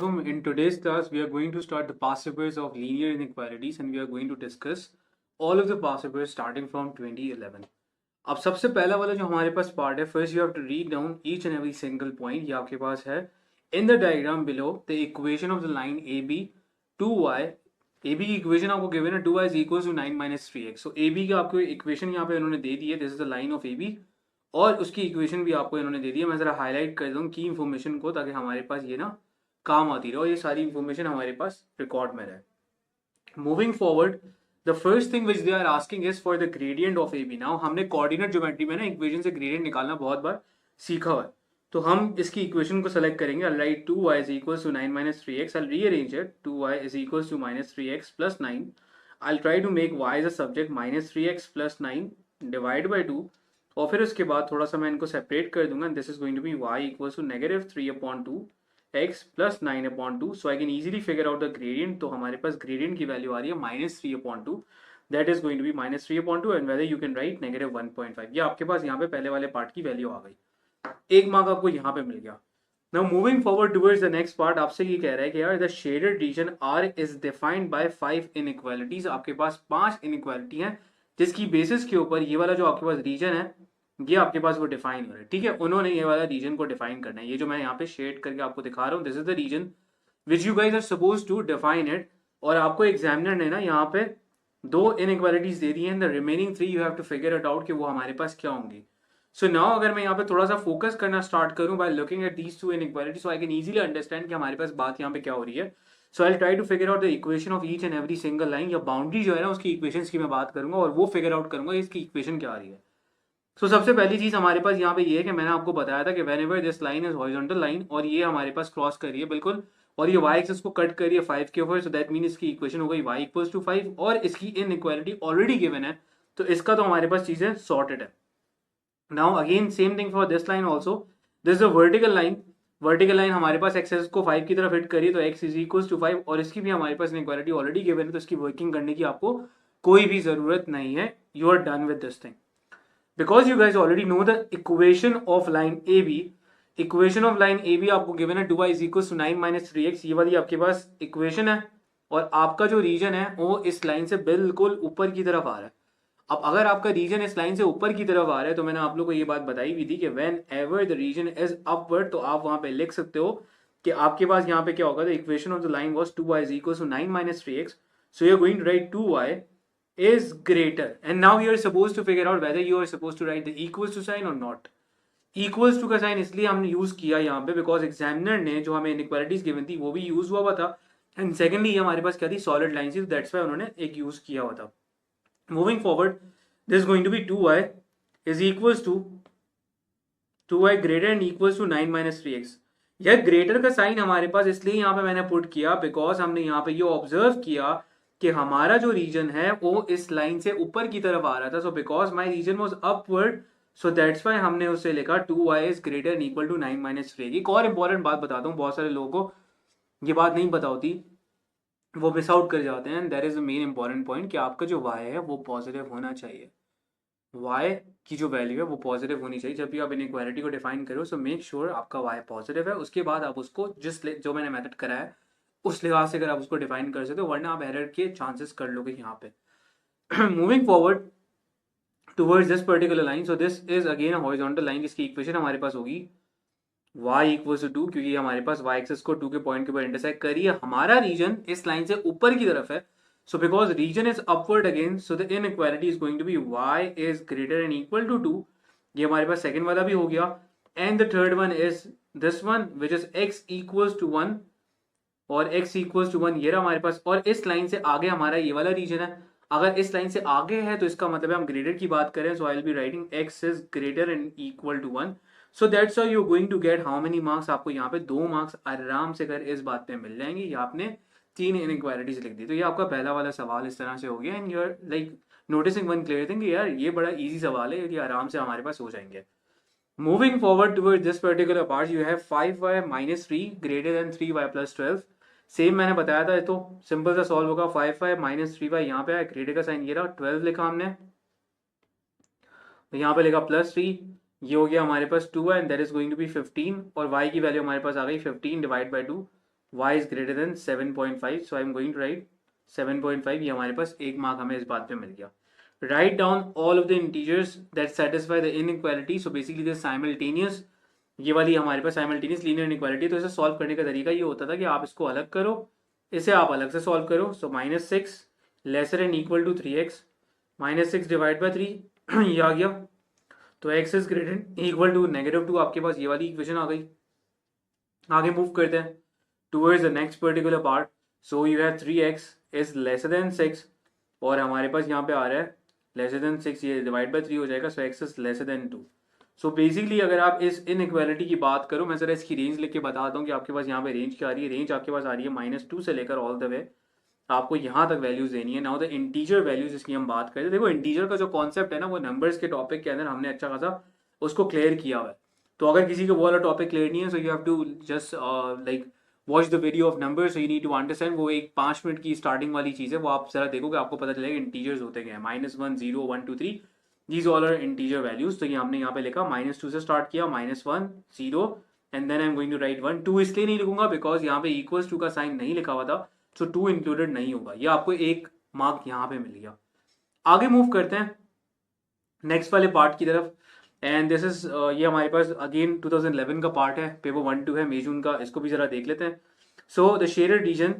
Assalamualaikum. In today's class, we are going to start the past papers of linear inequalities and we are going to discuss all of the past papers starting from 2011. अब सबसे पहला वाला जो हमारे पास part है, first you have to read down each and every single point. ये आपके पास है in the diagram below the equation of the line A B 2y. A B की इक्वेशन आपको गिवन है 2y is equal to 9 minus 3x. So A B का आपको equation यहाँ पे उन्होंने दे दी है. This is the line of A B और उसकी इक्वेशन भी आपको इन्होंने दे दी है. मैं जरा हाईलाइट कर दूँ की इन्फॉर्मेशन को ताकि हमारे पास ये ना काम आती रहे और ये सारी इन्फॉर्मेशन हमारे पास रिकॉर्ड में रहे. Moving forward, the first thing which they are asking is for the gradient of A B. Now हमने कोऑर्डिनेट ज्योमेट्री में ना इक्वेशन से ग्रेडियंट निकालना बहुत बार सीखा हुआ है, तो हम इसकी इक्वेशन को सेलेक्ट करेंगे. I'll write 2y is equals to 9 minus 3x. I'll rearrange it. 2y is equals to minus 3x plus 9. I'll try to make y as a subject minus 3x plus 9 divide by 2. और फिर उसके बाद थोड़ा सा मैं इनको separate कर दूंगा. This is going to be y equals to negative 3/2 x plus 9/2. So I can easily figure out the gradient. तो हमारे पास gradient की वैल्यू आ रही है minus 3/2. That is going to be minus 3/2 and whether you can write negative 1.5. ये आपके पास यहाँ पे पहले वाले पार्ट की वैल्यू आ गई. एक मार्क आपको यहाँ पे मिल गया. Now moving forward towards the next part, आपसे ये कह रहा है कि यार the shaded region are is defined by 5 inequalities. आपके पास 5 इनइक्वालिटी हैं जिसकी बेसिस के ऊपर ये वाला जो आपके पास रीजन है ये आपके पास वो डिफाइन हो रहा है. ठीक है, उन्होंने ये वाला रीजन को डिफाइन करना है. ये जो मैं यहाँ पे शेड करके आपको दिखा रहा हूँ, this is the region which you guys are suppose to define it. और आपको एग्जामिनर ने ना यहाँ पे 2 इनइक्वालिटीज दे दी हैं. The remaining 3 you have to figure it out कि वो हमारे पास क्या होंगी. सो नाउ अगर मैं यहाँ पे थोड़ा सा फोकस करना स्टार्ट करूँ by looking at these 2 inequalities, so I can easily understand कि हमारे पास बात यहाँ पे क्या हो रही है. So I try to figure out the equation of each and every single line. या बाउंड्री जो है ना उसकी इक्वेशंस की मैं बात करूंगा और वो फिगर आउट करूंगा इसकी इक्वेशन क्या आ रही है. सो सबसे पहली चीज हमारे पास यहाँ पे ये है कि मैंने आपको बताया था कि whenever this line is horizontal line और ये हमारे पास क्रॉस कर रही है बिल्कुल और ये y एक्सिस को कट कर रही है 5 के ऊपर, सो दैट मीन इसकी इक्वेशन हो गई y इक्वल्स टू 5 और इसकी इनइक्वालिटी ऑलरेडी गिवन है तो इसका तो हमारे पास चीजें सॉर्टेड है. Now again same thing for this line also. This is a vertical line. Vertical line हमारे पास एक्सेस को 5 की तरफ हिट करिए तो x इज इक्वल टू 5 और इसकी भी हमारे पास इनइक्वालिटी ऑलरेडी गिवन है तो इसकी वर्किंग करने की आपको कोई भी जरूरत नहीं है. You are done with this thing because you guys already know the equation of line A B. Equation of line A B आपको गिवन है 2y is equal to 9 minus 3x. ये वाली आपके पास इक्वेशन है और आपका जो रीजन है वो इस लाइन से बिल्कुल ऊपर की तरफ आ रहा है. अब अगर आपका रीजन इस लाइन से ऊपर की तरफ आ रहा है तो मैंने आप लोग को ये बात बताई भी थी कि whenever the reason is upward तो आप वहां पे लिख सकते हो कि आपके पास यहाँ पे क्या होगा. The equation of the line was 2y is equal to 9 minus 3x. So you are going to write 2y is greater and now you are supposed to figure out whether you are supposed to write the equals to sign or not. equals to का sign इसलिए हमने use किया यहाँ पे because examiner ने जो हमें inequalities given थी वो भी यूज हुआ था एंड सेकेंडली ये हमारे पास क्या थी सॉलिड लाइन थी तो दैट्स व्हाई उन्होंने एक यूज किया हुआ था. Moving forward, this is going to be 2y is equals to 2y greater and equals to 9 minus 3x. यह ग्रेटर का साइन हमारे पास इसलिए यहाँ पे मैंने पुट किया बिकॉज हमने यहाँ पे ये ऑब्जर्व किया कि हमारा जो रीजन है वो इस लाइन से ऊपर की तरफ आ रहा था. So because my region was upward so that's why हमने उससे लिखा 2y is greater and equal to 9 minus 3x. एक और इंपॉर्टेंट बात बताता हूँ, बहुत सारे लोगों को ये बात नहीं पता होती, वो मिस आउट कर जाते हैं. That is the main important point कि आपका जो y है वो पॉजिटिव होना चाहिए. y की जो वैल्यू है वो पॉजिटिव होनी चाहिए जब भी आप इनइक्वालिटी को डिफाइन करो. सो मेक श्योर आपका y पॉजिटिव है. उसके बाद आप उसको जो मैंने मेथड करा है उस लिहाज से अगर आप उसको डिफाइन कर सकते हो वरना आप एरर के चांसेस कर लोगे यहाँ पे. Moving forward towards this particular line, so this is again a horizontal line जिसकी इक्वेशन हमारे पास होगी y इक्वल टू 2 क्योंकि हमारे पास y एक्सिस को 2 के पॉइंट के ऊपर इंटरसेक्ट करिए. हमारा रीजन इस लाइन से ऊपर की तरफ है so because region is upward again so the inequality is going to be y is greater and equal to 2. ये हमारे पास सेकंड वाला भी हो गया and the third one is this one which is x equals to 1 और x equals to 1 ये रहा हमारे पास. और इस लाइन से आगे हमारा ये वाला रीजन है. अगर इस लाइन से आगे है तो इसका मतलब है हम ग्रेटर की बात करें. So I will be writing x is greater and equal to 1. So that's how you are going to get how many marks. आपको यहाँ पे 2 मार्क्स आराम से कर इस बात पे मिल जाएंगे. ये आपने 3 इनइक्वालिटीज लिख दी तो ये आपका पहला वाला सवाल इस तरह से हो गया. And you are like noticing one clear thing यार ये बड़ा इजी सवाल है, ये आराम से हमारे पास हो जाएंगे. Moving forward toward this particular part you have 5y minus 3 greater than 3y plus 12. Same मैंने बताया था, तो सिंपल सा सॉल्व होगा. 5y minus 3y यहाँ पे है, ग्रेटर का साइन ये रहा, 12 लिखा हमने, तो यहाँ पे लिखा प्लस 3, ये हो गया हमारे पास 2 है and that is going to be 15 और y की वैल्यू हमारे पास आ गई 15 divide by 2 y is greater than 7.5, so I am going to write 7.5। ये हमारे पास एक मार्क हमें इस बात पे मिल गया। Write down all of the integers that satisfy the inequality, so basically this simultaneous, ये वाली हमारे पास साइमल्टेनियस लीनियर इनइक्वालिटी। तो इसे सॉल्व करने का तरीका ये होता था कि आप इसको अलग करो, इसे आप अलग से सॉल्व करो। So -6 lesser and equal to 3x, -6 divide by 3 ये आ गया। तो x is greater equal to -2, आपके पास ये वाली इक्वेशन आ गई। आगे मूव करते हैं towards the next particular part. So you have 3x is lesser then 6, और हमारे पास यहाँ पे आ रहा है लेसर देन 6, ये डिवाइड बाई 3 हो जाएगा। सो x is lesser then 2। So basically अगर आप इस इनइक्वालिटी की बात करो, मैं जरा इसकी रेंज लिख के बताता हूँ कि आपके पास यहाँ पे रेंज क्या आ रही है। रेंज आपके पास आ रही है -2 से लेकर ऑल द वे आपको यहाँ तक वैल्यूज देनी है। नाउ द इंटीजर वैल्यूज, इसकी हम बात करें, देखो इंटीजर का जो कॉन्सेप्ट है ना, वो नंबर्स के टॉपिक के अंदर हमने अच्छा खासा उसको क्लियर किया हुआ है। तो अगर किसी को वो वाला टॉपिक क्लियर नहीं है, so you have to just like watch the video of numbers, so you need to understand. वो एक 5 मिनट की स्टार्टिंग वाली चीज़ है, वो आप जरा देखोगे आपको पता चलेगा इंटीजर्स होते क्या है। -1 0 1 2 3 these all are integer values. तो ये हमने यहाँ पे लिखा -2 से स्टार्ट किया, -1 0 and then I am going to write 1। 2 इसलिए नहीं लिखूंगा बिकॉज यहाँ पे इक्वल्स टू का साइन नहीं लिखा हुआ था, सो 2 इंक्लूडेड नहीं होगा। ये आपको एक मार्क यहाँ पे मिल गया। आगे मूव करते हैं नेक्स्ट वाले पार्ट की तरफ, एंड दिस इज ये हमारे पास अगेन 2011 का पार्ट है, पेपर 1-2 है, मई जून का। इसको भी जरा देख लेते हैं। सो द शेडेड रीजन,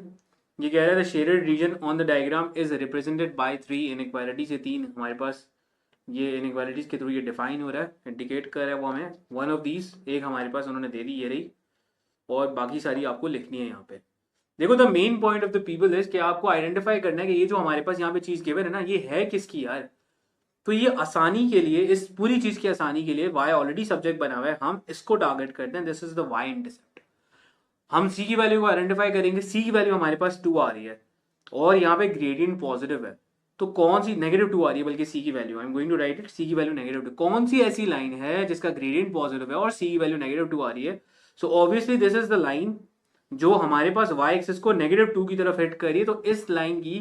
ये कह रहा है the shaded reason on the diagram is represented by 3 inequalities. ये 3 हमारे पास ये इनइक्वालिटीज के थ्रू ये डिफाइन हो रहा है, इंडिकेट कर रहा है वो हमें। वन ऑफ दीज एक हमारे पास उन्होंने दे दी, ये रही, और बाकी सारी आपको लिखनी है यहाँ पे। देखो the main point of the people is कि आपको आइडेंटिफाई करना है कि ये जो हमारे पास यहाँ पे चीज गिवन है ना, ये है किसकी यार। तो ये आसानी के लिए, इस पूरी चीज की आसानी के लिए, y ऑलरेडी सब्जेक्ट बना हुआ है, हम इसको टारगेट करते हैं। This is the y intercept. हम c की वैल्यू को आइडेंटिफाई करेंगे। c की वैल्यू हमारे पास 2 आ रही है, और यहाँ पे ग्रेडियंट पॉजिटिव है। तो कौन सी -2 आ रही है, बल्कि c की value, I am going to write it, c की वैल्यू -2। कौन सी ऐसी लाइन है जिसका ग्रेडियंट पॉजिटिव है और c की वैल्यू -2 आ रही है? So obviously this is the line जो हमारे पास y एक्सिस को -2 की तरफ हिट कर रही है। तो इस लाइन की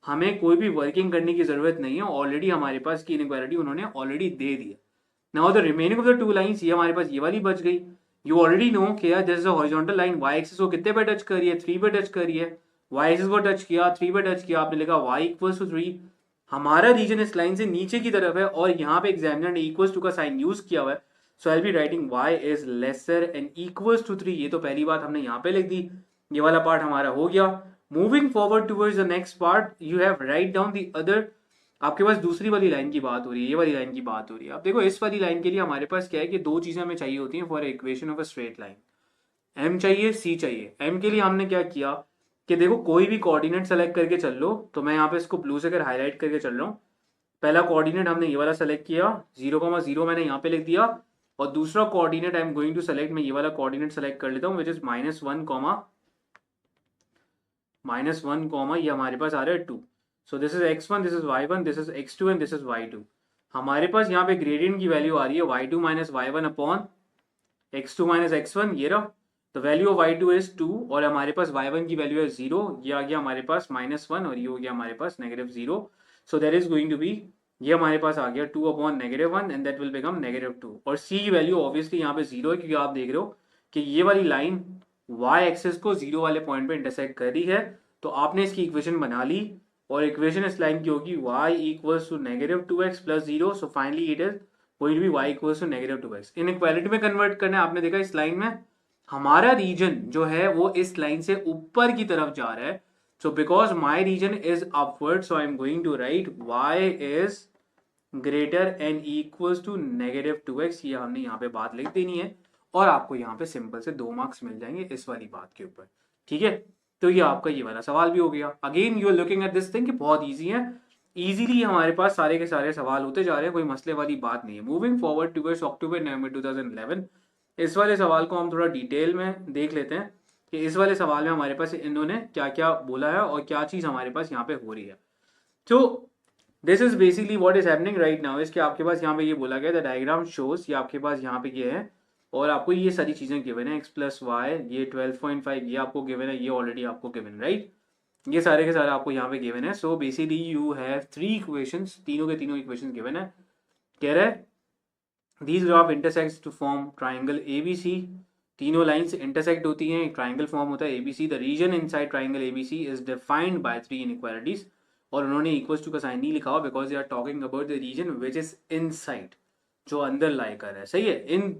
हमें कोई भी वर्किंग करने की जरूरत नहीं है, ऑलरेडी हमारे पास की इनइक्वालिटी उन्होंने ऑलरेडी दे दी है। Now the remaining of the 2 lines, ये हमारे पास ये वाली बच गई। यू ऑलरेडी नो कि यार this is a horizontal line, y axis को कितने पे टच कर रही है, 3 पे टच कर रही है। y एक्सिस को टच किया, 3 पे टच किया, आपने लिखा y इक्वल्स टू 3। हमारा रीजन इस लाइन से नीचे की तरफ है, और यहाँ पे एग्जामिनर ने इक्वल्स टू का साइन यूज किया हुआ है। So I will be writing y is lesser and equals to 3। ये तो पहली बात हमने यहाँ पे लिख दी, ये वाला पार्ट हमारा हो गया। Moving forward towards the next part, you have write down the other. आपके पास दूसरी वाली लाइन की बात हो रही है, ये वाली लाइन की बात हो रही है। अब देखो इस वाली लाइन के लिए हमारे पास क्या है कि दो चीजें हमें चाहिए होती हैं for equation of a straight line. M चाहिए, सी चाहिए। एम के लिए हमने क्या किया कि देखो कोई भी कोऑर्डिनेट सेलेक्ट करके चल लो। तो मैं यहाँ पे इसको ब्लू से अगर हाईलाइट करके चल रहा हूँ, पहला कोऑर्डिनेट हमने ये वाला सेलेक्ट किया, 0,0 मैंने यहाँ पे लिख दिया, और दूसरा coordinate I am going to select, मैं ये वाला कोऑर्डिनेट सेलेक्ट कर लेता हूँ, विच इज -1, ये हमारे पास आ रहा है 2। सो this is x1, this is y1, this is x2 and this is y2। हमारे पास यहाँ पे ग्रेडियंट की वैल्यू आ रही है y2 minus y1 upon x2 minus x1, ये रहा। The value of y2 is 2, और हमारे पास y1 की वैल्यू है 0, ये आ गया हमारे पास -1, और ये हो गया हमारे पास -0। So that is going to be, ये हमारे पास आ गया 2 upon -1 and that will become -2। और c की वैल्यू ऑब्वियसली यहाँ पे 0 है, क्योंकि आप देख रहे हो कि ये वाली लाइन y एक्सिस को 0 वाले पॉइंट पे इंटरसेक्ट कर रही है। तो आपने इसकी इक्वेशन बना ली, और इक्वेशन इस लाइन की होगी y equals to -2x plus 0। So finally it is going to be y equals to -2x। Inequality में कन्वर्ट करना है, आपने देखा इस लाइन में हमारा रीजन जो है वो इस लाइन से ऊपर की तरफ जा रहा है। So because my region is upward, so I am going to write y is greater and equals to -2x। ये हमने यहाँ पे बात लिख देनी है, और आपको यहाँ पे सिंपल से 2 मार्क्स मिल जाएंगे इस वाली बात के ऊपर। ठीक है, तो ये आपका ये वाला सवाल भी हो गया। Again you are looking at this thing कि बहुत इजी है, इजीली हमारे पास सारे के सारे सवाल होते जा रहे हैं, कोई मसले वाली बात नहीं है। मूविंग फॉरवर्ड टुवर्ड्स अक्टूबर नवंबर 2011, इस वाले सवाल को हम थोड़ा डिटेल में देख लेते हैं कि इस वाले सवाल में हमारे पास इन्होंने क्या क्या बोला है और क्या चीज हमारे पास यहाँ पे हो रही है। तो this is basically what is happening right now. इसके आपके पास यहाँ पे ये बोला गया, द डायग्राम शोज, ये आपके पास यहाँ पे ये है, और आपको ये सारी चीजें गिवन है, x प्लस वाई, ये 12.5 ये आपको गिवन है, ये ऑलरेडी आपको गिवन, राइट, ये सारे के सारे आपको यहाँ पे गिवन है। So basically you have 3 equations, तीनों के तीनों इक्वेशंस गिवन है। कह रहा है these graph intersects to form triangle ABC, तीनों लाइंस इंटरसेक्ट होती हैं, एक ट्राइंगल फॉर्म होता है ABC. The region inside triangle ABC is defined by 3 inequalities. और उन्होंने इक्वल्स टू का साइन नहीं लिखा हुआ because they are talking about the region which is inside, जो अंदर लाई कर है। सही है, इन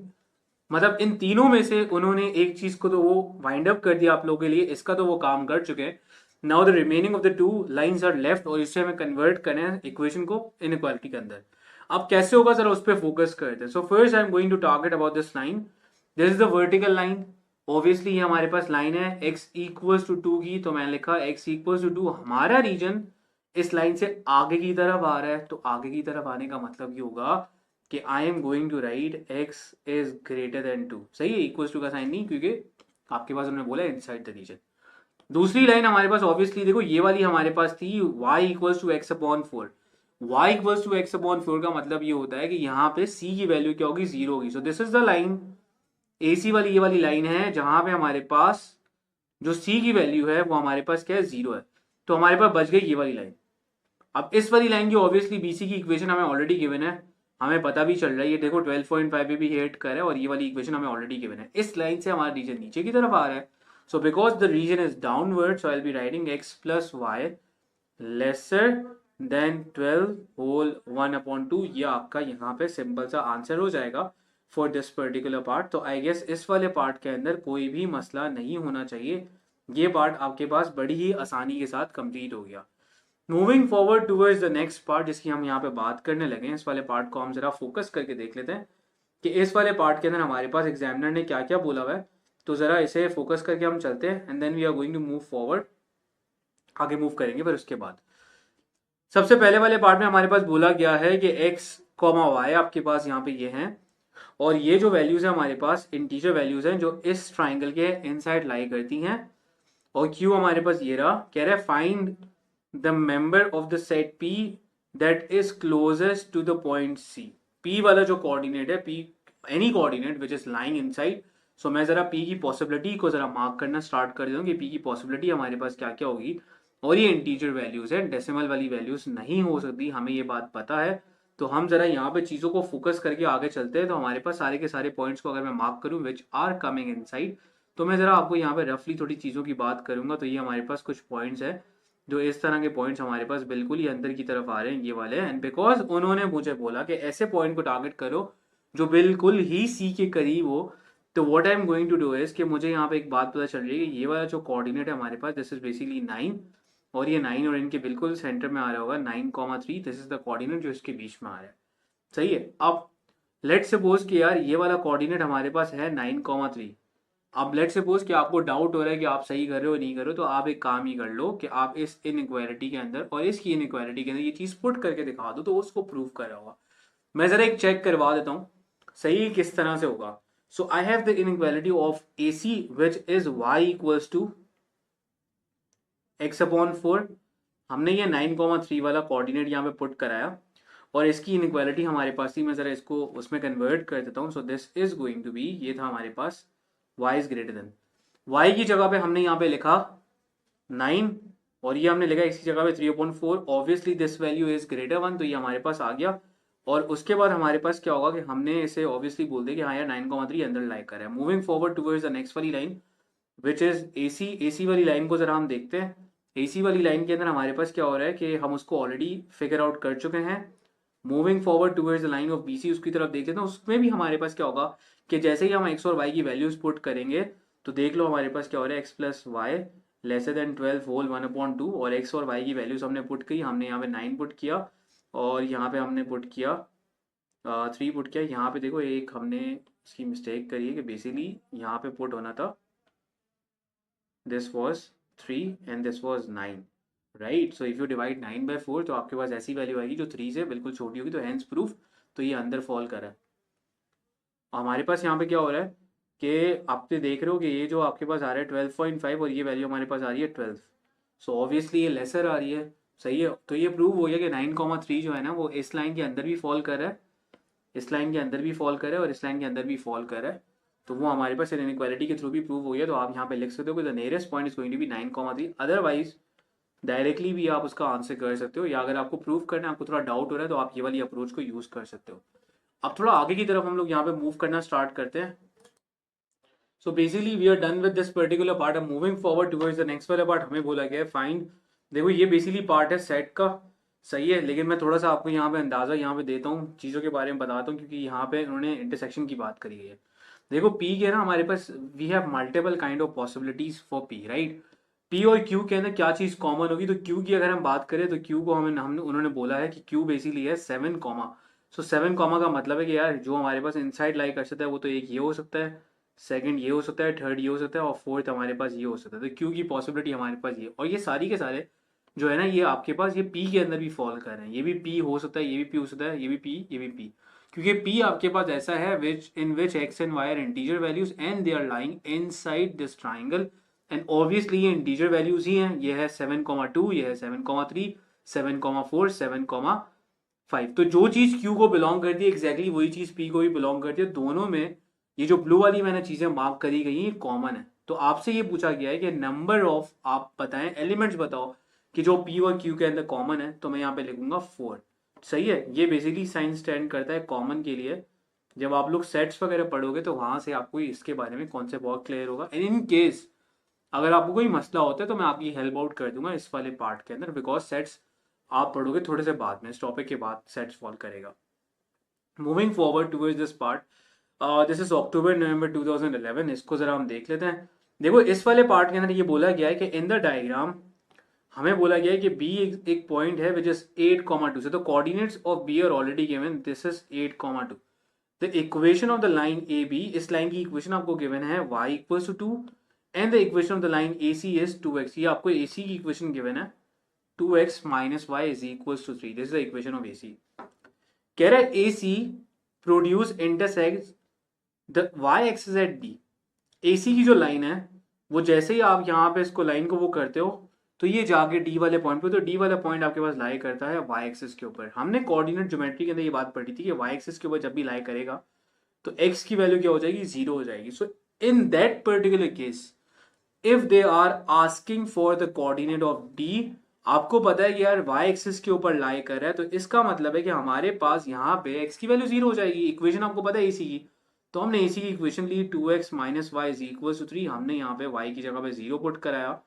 मतलब इन तीनों में से उन्होंने एक चीज को तो वो वाइंड अप कर दिया आप लोगों के लिए, इसका तो वो काम कर चुके हैं। Now the remaining of the two lines are left, और इससे हमें कन्वर्ट करना है इक्वेशन को इनइक्वालिटी के अंदर। अब कैसे होगा जरा उस पर फोकस करते हैं। So first I am going to target about this line. This is the vertical line. Obviously ये हमारे पास लाइन है x इक्वल्स टू 2 की, तो मैंने लिखा x इक्वल्स टू 2। हमारा रीजन इस लाइन से आगे की तरफ आ रहा है, तो आगे की तरफ आने का मतलब ये होगा कि I am going to write x is greater than 2। सही है, इक्वल्स टू का साइन नहीं, क्योंकि आपके पास उन्होंने बोला इनसाइड द रीजन। दूसरी लाइन हमारे पास ऑब्वियसली देखो ये वाली हमारे पास थी y equals to x upon 4। y equals to x upon 4 का मतलब ये होता है कि यहाँ पे c की वैल्यू क्या होगी, 0 होगी। सो this is the line AC वाली, ये वाली लाइन है जहां पे हमारे पास जो C की वैल्यू है वो हमारे पास क्या है, 0 है। तो हमारे पास बच गई ये वाली लाइन। अब इस वाली लाइन की ऑब्वियसली BC की इक्वेशन हमें ऑलरेडी गिवन है, हमें पता भी चल रहा है, ये देखो 12.5 पे भी हिट कर है, और ये वाली इक्वेशन हमें ऑलरेडी गिवन है। इस लाइन से हमारा रीजन नीचे की तरफ आ रहा है। So because the reason is downward, so I will be writing x plus y lesser than 12 whole 1/2। ये आपका यहाँ पे सिंपल सा आंसर हो जाएगा फॉर दिस पर्टिकुलर पार्ट। तो आई गेस इस वाले पार्ट के अंदर कोई भी मसला नहीं होना चाहिए, ये पार्ट आपके पास बड़ी ही आसानी के साथ कंप्लीट हो गया। Moving forward towards the next part जिसकी हम यहाँ पे बात करने लगे हैं, इस वाले पार्ट को हम जरा फोकस करके देख लेते हैं कि इस वाले पार्ट के अंदर हमारे पास एग्जामिनर ने क्या क्या बोला हुआ है। तो जरा इसे फोकस करके हम चलते हैं and then we are going to move forward, आगे मूव करेंगे। फिर उसके बाद सबसे पहले वाले पार्ट में हमारे पास बोला गया है कि x, y आपके पास यहाँ पे ये हैं, और ये जो वैल्यूज है हमारे पास इंटीजर वैल्यूज हैं जो इस ट्राइंगल के इनसाइड लाई करती हैं। और q हमारे पास ये रहा, कह रहा है find the member of the set p that is closest to the point c। p वाला जो कोऑर्डिनेट है, p any coordinate which is lying inside. So मैं जरा p की पॉसिबिलिटी को जरा मार्क करना स्टार्ट कर दूं कि p की पॉसिबिलिटी हमारे पास क्या क्या होगी। और ये इंटीजर वैल्यूज है, डेसिमल वाली वैल्यूज नहीं हो सकती, हमें ये बात पता है। तो हम जरा यहाँ पे चीजों को फोकस करके आगे चलते हैं। तो हमारे पास सारे के सारे पॉइंट्स को अगर मैं मार्क करूँ विच आर कमिंग इनसाइड, तो मैं जरा आपको यहाँ पे रफली थोड़ी चीजों की बात करूंगा। तो ये हमारे पास कुछ पॉइंट्स है जो इस तरह के पॉइंट्स हमारे पास बिल्कुल ही अंदर की तरफ आ रहे हैं, ये वाले। एंड बिकॉज उन्होंने मुझे बोला कि ऐसे पॉइंट को टारगेट करो जो बिल्कुल ही सी के करीब हो, तो what I am going to do is कि मुझे यहाँ पे एक बात पता चल रही है कि ये वाला जो कोऑर्डिनेट है हमारे पास, दिस इज बेसिकली 9, और ये 9 और इनके बिल्कुल सेंटर में आ रहा होगा 9,3। दिस इज द कोऑर्डिनेट जो इसके बीच में आ रहा है। सही है। अब लेट सपोज कि यार ये वाला कोऑर्डिनेट हमारे पास है 9,3। अब लेट सपोज कि आपको डाउट हो रहा है कि आप सही कर रहे हो नहीं कर रहे हो, तो आप एक काम ही कर लो कि आप इस इनइक्वालिटी के अंदर और इसकी इनइक्वालिटी के अंदर ये चीज पुट करके दिखा दो, तो उसको प्रूव कर रहा होगा। मैं जरा एक चेक करवा देता हूँ सही किस तरह से होगा। So I have the inequality of AC which is y equals to x upon 4। हमने ये 9,3 वाला कोऑर्डिनेट यहाँ पे पुट कराया, और इसकी इनइक्वालिटी हमारे पास थी, मैं जरा इसको उसमें कन्वर्ट कर देता हूँ। So this is going to be, ये था हमारे पास y is greater than, y की जगह पे हमने यहाँ पे लिखा 9, और ये हमने लिखा इसकी जगह पे 3/4। Obviously this value is greater 1, तो ये हमारे पास आ गया। और उसके बाद हमारे पास क्या होगा कि हमने इसे ऑब्वियसली बोल दिया कि हाँ यार 9,3 अंदर लाई कर है। Moving forward towards the next वाली line which is AC। AC वाली लाइन को जरा हम देखते हैं। AC वाली लाइन के अंदर हमारे पास क्या हो रहा है कि हम उसको ऑलरेडी फिगर आउट कर चुके हैं। Moving forward towards the line of BC, उसकी तरफ देखते हैं। उसमें भी हमारे पास क्या होगा कि जैसे ही हम x और y की वैल्यूज पुट करेंगे, तो देख लो हमारे पास क्या हो रहा है, x plus y lesser than 12 whole 1/2। और x और y की वैल्यूज हमने पुट की, हमने यहाँ पे 9 पुट किया, और यहाँ पे हमने पुट किया 3 पुट किया। यहाँ पे देखो एक हमने इसकी मिस्टेक करी है कि बेसिकली यहाँ पे पुट होना था this was 3 and this was 9, right. So if you divide 9 by 4 तो आपके पास ऐसी वैल्यू आएगी जो 3 से बिल्कुल छोटी होगी, तो हैंस प्रूफ तो ये अंदर फॉल कर रहा है। हमारे पास यहाँ पे क्या हो रहा है कि आप तो देख रहे हो कि ये जो आपके पास आ रहा है 12.5, और ये वैल्यू हमारे पास आ रही है 12। सो ऑब्वियसली ये लेसर आ रही है। सही है, तो ये प्रूव हो गया कि 9,3 जो है ना वो इस लाइन के अंदर भी फॉल कर रहा है, इस लाइन के अंदर भी फॉल कर रहा है, और इस लाइन के अंदर भी फॉल कर रहा है। तो वो हमारे पास इनइक्वालिटी के थ्रू भी प्रूव हो गया। तो आप यहाँ पे लिख सकते हो कि the nearest point is going to be 9,3। Otherwise directly भी आप उसका आंसर कर सकते हो, या अगर आपको प्रूव करना है, आपको थोड़ा डाउट हो रहा है, तो आप ये वाली अप्रोच को यूज कर सकते हो। अब थोड़ा आगे की तरफ हम लोग यहाँ पे मूव करना स्टार्ट करते हैं। So basically we are done with this particular part. अब moving forward towards the next वाला पार्ट हमें बोला गया है फाइंड। देखो ये बेसिकली पार्ट है सेट का, सही है, लेकिन मैं थोड़ा सा आपको यहाँ पे अंदाजा यहाँ पे देता हूँ, चीज़ों के बारे में बताता हूँ, क्योंकि यहाँ पे उन्होंने इंटरसेक्शन की बात करी है। देखो पी के ना हमारे पास we have multiple kind of possibilities for P, right. P और क्यू के अंदर क्या चीज़ कॉमन होगी, तो क्यू की अगर हम बात करें तो क्यू को हमने उन्होंने बोला है कि क्यू बेसिकली है 7 कॉमा। सो 7 कॉमा का मतलब है कि यार जो हमारे पास इनसाइड लाई कर सकता है वो तो एक ये हो सकता है, सेकंड ये हो सकता है, थर्ड ये हो सकता है और फोर्थ हमारे पास ये हो सकता है। तो क्यू की पॉसिबिलिटी हमारे पास ये, और ये सारी के सारे जो है ना ये आपके पास ये पी के अंदर भी फॉल कर रहे हैं। ये भी पी हो सकता है, ये भी पी हो सकता है, ये भी पी, ये भी पी, क्योंकि पी आपके पास ऐसा है which in which X and Y are integer values and they are lying inside this triangle, and obviously ये इंटीजर वैल्यूज ही हैं। ये है 7,2, ये है 7,3, 7,4, 7,5। तो जो चीज क्यू को बिलोंग करती है एग्जैक्टली वही चीज पी को भी बिलोंग करती है। दोनों में ये जो ब्लू वाली मैंने चीजें मार्क करी गई ये कॉमन है। तो आपसे ये पूछा गया है कि नंबर ऑफ, आप बताएं एलिमेंट्स बताओ कि जो पी और क्यू के अंदर कॉमन है, तो मैं यहाँ पे लिखूंगा 4। सही है, ये बेसिकली साइन स्टैंड करता है कॉमन के लिए। जब आप लोग सेट्स वगैरह पढ़ोगे तो वहां से आपको इसके बारे में कॉन्सेप्ट बहुत क्लियर होगा। एंड इन केस अगर आपको कोई मसला होता है तो मैं आपकी हेल्प आउट कर दूंगा इस वाले पार्ट के अंदर, बिकॉज सेट्स आप पढ़ोगे थोड़े से बाद में, इस टॉपिक के बाद सेट्स फॉल करेगा। Moving forward towards this part, this is October November 2011। इसको जरा हम देख लेते हैं। देखो इस वाले पार्ट के अंदर ये बोला गया है कि इन द डायग्राम हमें बोला गया है कि बी एक पॉइंट है विच इज 8,2 से, तो coordinates of B are already given, this is 8,2। The equation of the line A B, इस लाइन की इक्वेशन आपको गिवन है y equals to 2 and the equation of the line A C is 2x। ये आपको ए C की equation given है 2x minus Y is equals to 3। This is the equation of A C. कह रहा है A C produce intersect the Y axis at D. A C की जो line है वो जैसे ही आप यहाँ पे इसको लाइन को वो करते हो तो ये जाके डी वाले पॉइंट पे, तो डी वाला पॉइंट आपके पास लाई करता है वाई एक्सिस के ऊपर। हमने कोऑर्डिनेट ज्योमेट्री के अंदर ये बात पढ़ी थी कि वाई एक्सिस के ऊपर जब भी लाई करेगा तो एक्स की वैल्यू क्या हो जाएगी, 0 हो जाएगी। So in that particular case if they are asking for the coordinate of D, आपको पता है कि यार y एक्सिस के ऊपर लाई कर रहा है, तो इसका मतलब है कि हमारे पास यहाँ पे x की वैल्यू 0 हो जाएगी। इक्वेशन आपको पता है AC की, तो हमने AC की इक्वेशन ली 2x minus Y is equal to 3। हमने यहाँ पे y की जगह पे 0 पुट कराया,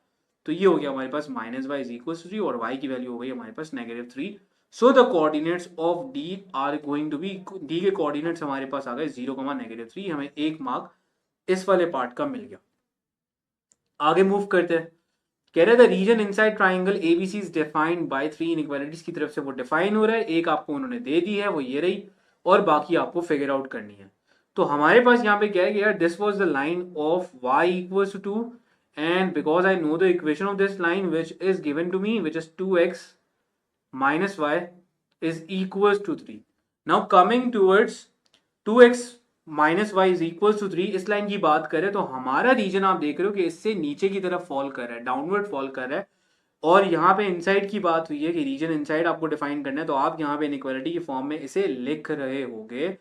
तो ये हो गया हमारे पास minus Y is equal to 3 और y की वैल्यू हो गई हमारे पास -3। So the coordinates of D are going to be, D के कोऑर्डिनेट्स हमारे पास आ गए 0, -3। हमें एक मार्क इस वाले पार्ट का मिल गया। आगे मूव करते हैं। कह रहे थे region inside triangle ABC is defined by 3 inequalities की तरफ से वो डिफाइन हो रहा है। एक आपको उन्होंने दे दी है वो ये रही, और बाकी आपको फिगर आउट करनी है। तो हमारे पास यहाँ पे क्या है कि यार this was the line of y equals to 2 and because I know the equation of this line which is given to me which is 2x minus y is equals to 3. Now coming towards 2x minus Y is equal to 3, इस line की बात करें तो हमारा reason आप देख रहे हो कि इससे नीचे की तरफ फॉल कर रहा है, डाउनवर्ड फॉल कर रहा है। और यहाँ पे इनसाइड की बात हुई है कि रीजन इनसाइड आपको डिफाइन करना है, तो आप यहाँ पे इनइक्वालिटी की फॉर्म में इसे लिख रहे होगे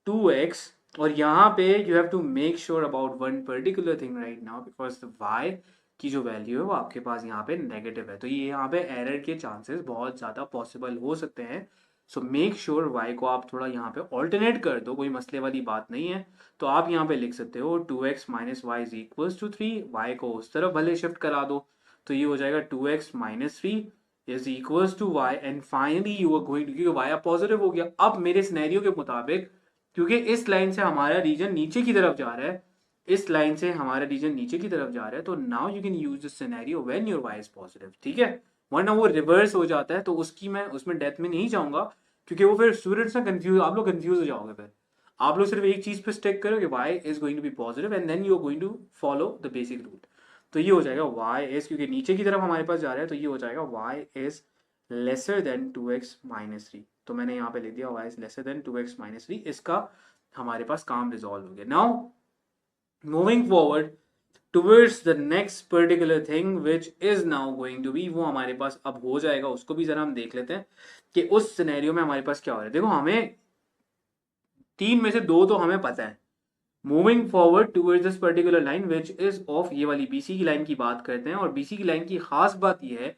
2x, और यहाँ पे you have to make sure about one particular thing right now, because the y की जो वैल्यू है वो आपके पास यहाँ पे नेगेटिव है, तो ये यहाँ पे एरर के चांसेस बहुत ज़्यादा पॉसिबल हो सकते हैं। सो मेक श्योर y को आप थोड़ा यहाँ पे ऑल्टरनेट कर दो, कोई मसले वाली बात नहीं है। तो आप यहाँ पे लिख सकते हो 2x minus Y is equals to 3, y को उस तरफ भले शिफ्ट करा दो, तो ये हो जाएगा 2x minus 3 is equals to y, and finally you are going to, क्योंकि y पॉजिटिव हो गया अब मेरे सिनेरियो के मुताबिक, क्योंकि इस लाइन से हमारा रीजन नीचे की तरफ जा रहा है, इस लाइन से हमारा रीजन नीचे की तरफ जा रहा है, तो now you can use this scenario when your y is positive, ठीक है। वरना वो रिवर्स हो जाता है, तो उसकी मैं उसमें डेप्थ में नहीं जाऊंगा, क्योंकि वो फिर स्टूडेंट्स ना कंफ्यूज, आप लोग कंफ्यूज हो जाओगे। फिर आप लोग सिर्फ एक चीज पे स्टिक करो कि y is going to be positive and then you are going to follow the basic rule. तो ये हो जाएगा y इज, क्योंकि नीचे की तरफ हमारे पास जा रहा है, तो ये हो जाएगा y is lesser than 2x minus 3। तो मैंने यहाँ पे लिख दिया y is lesser than 2x minus 3, इसका हमारे पास काम रिजॉल्व हो गया। Now moving forward towards the next particular thing which is now going to be, वो हमारे पास अब हो जाएगा, उसको भी जरा हम देख लेते हैं कि उस सिनेरियो में हमारे पास क्या हो रहा है। देखो हमें 3 में से 2 तो हमें पता है। Moving forward towards this particular line which is of, ये वाली बीसी की लाइन की बात करते हैं, और बीसी की लाइन की खास बात ये है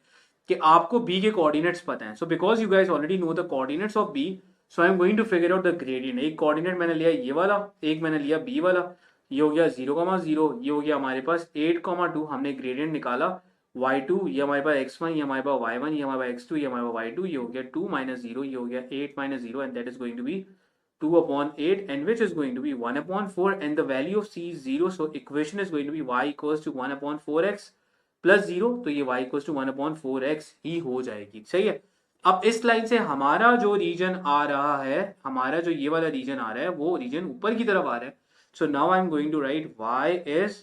कि आपको बी के कोऑर्डिनेट्स पता है। So because you guys already know the coordinates of B, so I am going to figure out the gradient. एक कोऑर्डिनेट मैंने लिया ये वाला, एक मैंने लिया बी वाला, ये हो गया 0,0, ये हो गया हमारे पास 8,2, हमने ग्रेडियंट निकाला y2, ये हमारे पास x1, ये हमारे पास y1, ये हमारे पास x2, ये हमारे पास y2, ये हो गया 2 माइनस 0, ये हो गया 8 minus 0, and that is going to be 2/8, and which is going to be 1/4, and the value of c is 0, so equation is going to be y equals to 1/4x plus 0, तो ये y equals to 1/4x ही हो जाएगी। सही है। अब इस line से हमारा जो रीजन आ रहा है, हमारा जो ये वाला रीजन आ रहा है, वो रीजन ऊपर की तरफ आ रहा है। So now I am going to write y is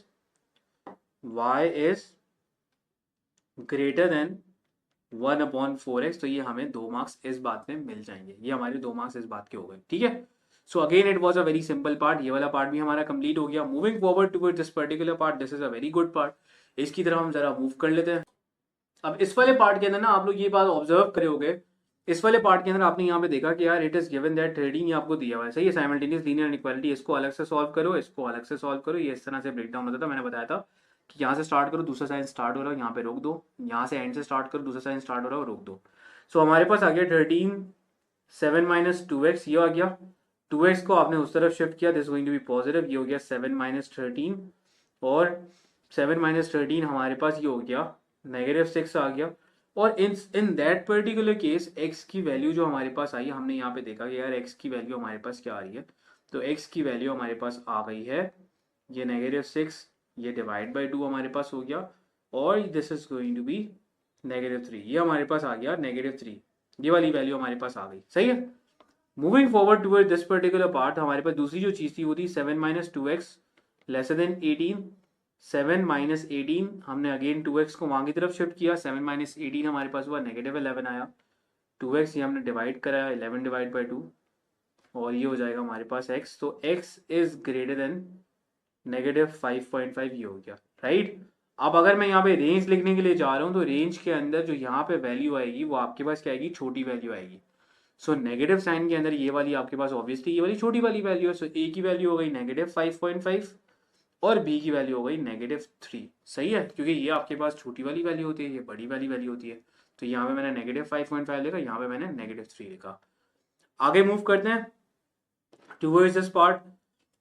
greater than 1/4x, तो ये हमें 2 मार्क्स इस बात में मिल जाएंगे। ये हमारे 2 मार्क्स इस बात के हो गए। ठीक है। So again it was a very simple part, ये वाला पार्ट भी हमारा कंप्लीट हो गया। Moving forward toward this particular part, this is a very good part. इसकी तरफ हम जरा मूव कर लेते हैं। अब इस वाले पार्ट के अंदर ना आप लोग ये बात ऑब्जर्व करे होगे, इस वाले पार्ट के अंदर आपने यहाँ पे देखा कि यार इट इज गिवन दैट 13 ये आपको दिया हुआ है। सही है। साइमल्टेनियस लीनियर इनइक्वालिटी, इसको अलग से सॉल्व करो, इसको अलग से सॉल्व करो, ये इस तरह से ब्रेक डाउन होता था। मैंने बताया था कि यहाँ से स्टार्ट करो, दूसरा साइन स्टार्ट हो रहा है, यहाँ पे रोक दो, यहाँ से एंड से स्टार्ट करो, दूसरा साइन स्टार्ट हो रहा है, रोक दो। सो हमारे पास आ गया 13 7 माइनस 2x, ये आ गया 2x को आपने उस तरफ शिफ्ट किया, this going to be positive, ये हो गया 7 माइनस 13, और 7 माइनस 13 हमारे पास ये हो गया -6 आ गया। और इन दैट पर्टिकुलर केस x की वैल्यू जो हमारे पास आई, हमने यहाँ पे देखा कि यार x की वैल्यू हमारे पास क्या आ रही है, तो x की वैल्यू हमारे पास आ गई है ये -6, ये डिवाइड बाई 2 हमारे पास हो गया, और this is going to be -3, ये हमारे पास आ गया -3, ये वाली वैल्यू हमारे पास आ गई। सही है। Moving forward toward this particular part, हमारे पास दूसरी जो चीज थी वो थी 7 minus 2x lesser than 18, 7 minus 18, हमने अगेन 2x को वहां की तरफ शिफ्ट किया, 7 माइनस 18 हमारे पास हुआ -11 आया, 2x ये हमने डिवाइड कराया 11 डिवाइड बाई 2, और ये हो जाएगा हमारे पास x, तो x इज ग्रेटर देन -5.5, ये हो गया। राइट। अब अगर मैं यहाँ पे रेंज लिखने के लिए जा रहा हूँ, तो रेंज के अंदर जो यहाँ पे वैल्यू आएगी वो आपके पास क्या आएगी, छोटी वैल्यू आएगी। सो नेगेटिव साइन के अंदर ये वाली आपके पास ऑब्वियसली ये वाली छोटी वाली वैल्यू है। सो a की वैल्यू हो गई -5.5 और b की वैल्यू हो गई -3। सही है, क्योंकि ये आपके पास छोटी वाली वैल्यू होती है, ये बड़ी वाली वैल्यू होती है। तो यहाँ पे मैंने -5.5 लिखा, यहाँ पे मैंने -3 लिखा। आगे मूव करते हैं towards this part.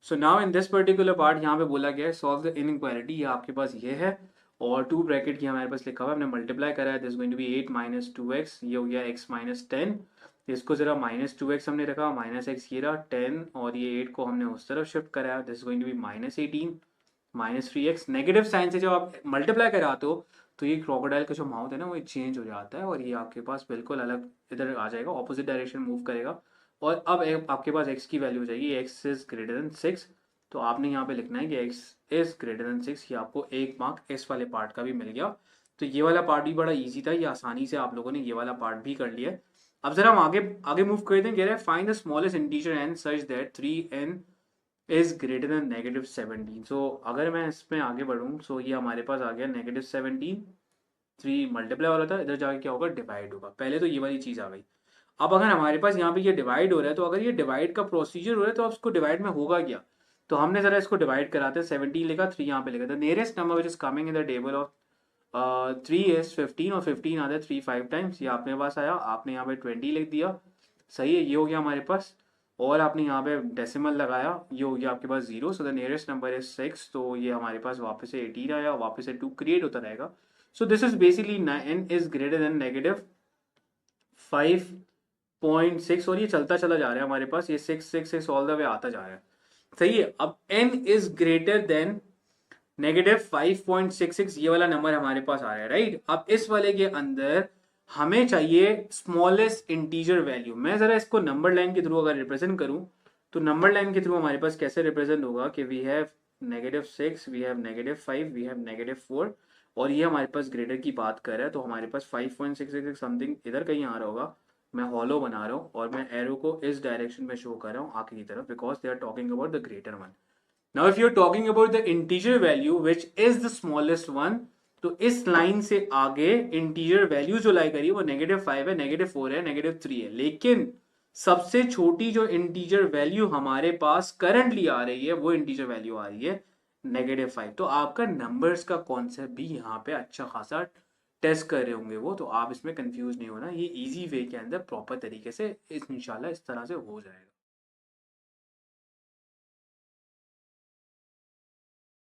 So now in this particular part यहाँ पे बोला गया है सॉल्व द इनइक्वालिटी, ये आपके पास ये है, और 2 ब्रैकेट की हमारे पास लिखा हुआ है, हमने मल्टीप्लाई करा है, this going to be 8 minus 2x, ये हो गया x माइनस 10, इसको जरा -2x हमने रखा, -x ये रहा 10, और ये 8 को हमने उस तरफ शिफ्ट कराया, this going to be -18 -3x। Negative sign से जब आप मल्टीप्लाई कराते हो तो ये क्रोकोडाइल का जो माउथ है ना वो चेंज हो जाता है, और ये आपके पास बिल्कुल अलग इधर आ जाएगा, ऑपोजिट डायरेक्शन मूव करेगा, और अब आपके पास x की वैल्यू हो जाएगी x इज ग्रेटर देन 6। तो आपने यहाँ पे लिखना है कि x इज ग्रेटर देन 6, ये आपको 1 मार्क इस वाले पार्ट का भी मिल गया। तो ये वाला पार्ट भी बड़ा इजी था, ये आसानी से आप लोगों ने ये वाला पार्ट भी कर लिया। अब जरा हम आगे आगे मूव करते हैं। कह रहे हैं find the smallest integer n such that 3n is greater then -17। सो अगर मैं इसमें आगे बढ़ूँ, सो ये हमारे पास आ गया -17, 3 मल्टीप्लाई वाला था, इधर जाके क्या होगा, डिवाइड होगा। पहले तो ये वाली चीज आ गई। अब अगर हमारे पास यहाँ पे ये डिवाइड हो रहा है, तो अगर ये डिवाइड का प्रोसीजर हो रहा है तो अब इसको डिवाइड में होगा क्या, तो हमने जरा इसको डिवाइड कराते हैं। 17 लिखा, 3 यहाँ पे लिखा था, nearest number which is coming in the table of 3 is 15, और 15 आता है 3 5 टाइम्स, ये आपने पास आया, आपने यहाँ पे 20 लिख दिया। सही है, ये हो गया हमारे पास, और आपने यहाँ पे डेसिमल लगाया, ये हो गया आपके पास 0, so the nearest number is 6, तो ये हमारे पास वापस से 18 आया, वापस से 2 क्रिएट होता रहेगा। सो this is basically n is greater then -5.6, और ये चलता चला जा रहा है हमारे पास, ये 6 ऑल द वे आता जा रहा है। सही है। अब n इज ग्रेटर देन -5.66, ये वाला नंबर हमारे पास आ रहा है। राइट। अब इस वाले के अंदर हमें चाहिए स्मॉलेस्ट इंटीजर वैल्यू। मैं जरा इसको नंबर लाइन के थ्रू अगर रिप्रेजेंट करूं, तो नंबर लाइन के थ्रू हमारे पास कैसे रिप्रेजेंट होगा कि we have -6, we have -5, we have -4, और ये हमारे पास ग्रेटर की बात कर रहा है, तो हमारे पास 5.66 समथिंग इधर कहीं आ रहा होगा। मैं हॉलो बना रहा हूँ और मैं एरो को इस डायरेक्शन में शो कर रहा हूँ आगे की तरफ, because they are talking about the greater one. Now if you are talking about the integer value which is the smallest one, तो इस लाइन से आगे इंटीजर वैल्यू जो लाई करी वो -5 है, -4 है, -3 है, लेकिन सबसे छोटी जो इंटीजर वैल्यू हमारे पास करंटली आ रही है वो इंटीजर वैल्यू आ रही है -5। तो आपका नंबर्स का कॉन्सेप्ट भी यहाँ पे अच्छा खासा टेस्ट कर रहे होंगे वो, तो आप इसमें कंफ्यूज नहीं होना, ये इजी वे के अंदर प्रॉपर तरीके से इंशाल्लाह इस तरह से हो जाएगा।